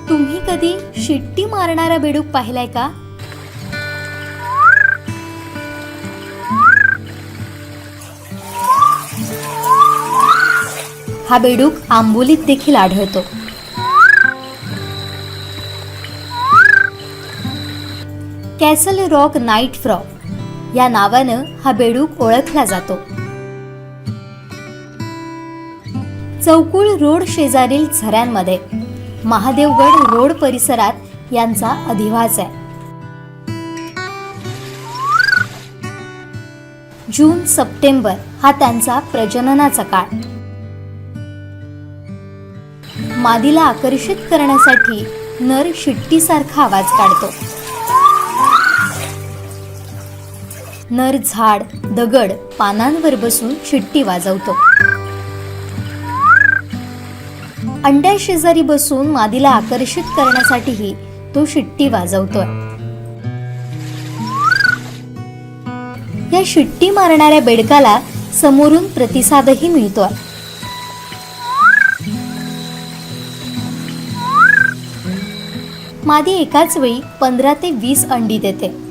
तुम्ही कधी शिट्टी मारणारा बेडूक पाहिलाय का? हा बेडूक आंबोलीत देखील आढळतो. कॅसल रॉक नाईट फ्रॉग या नावानं हा बेडूक ओळखला जातो. चौकुळ रोड शेजारील झऱ्यांमध्ये महादेवगड रोड परिसरात यांचा अधिवास आहे. जून सप्टेंबर हा त्यांचा प्रजननाचा काळ. मादीला आकर्षित करण्यासाठी नर शिट्टीसारखा आवाज काढतो. नर झाड, दगड, पानांवर बसून शिट्टी वाजवतो. अंड्या शेजारी बसून मादीला आकर्षित करण्यासाठीही तो शिट्टी वाजवतोय. या शिट्टी मारणाऱ्या बेडकाला समोरून प्रतिसादही मिळतोय. मादी एकाच वेळी 15 ते 20 अंडी देते.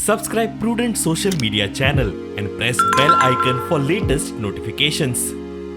Subscribe Prudent social media channel and press bell icon for latest notifications.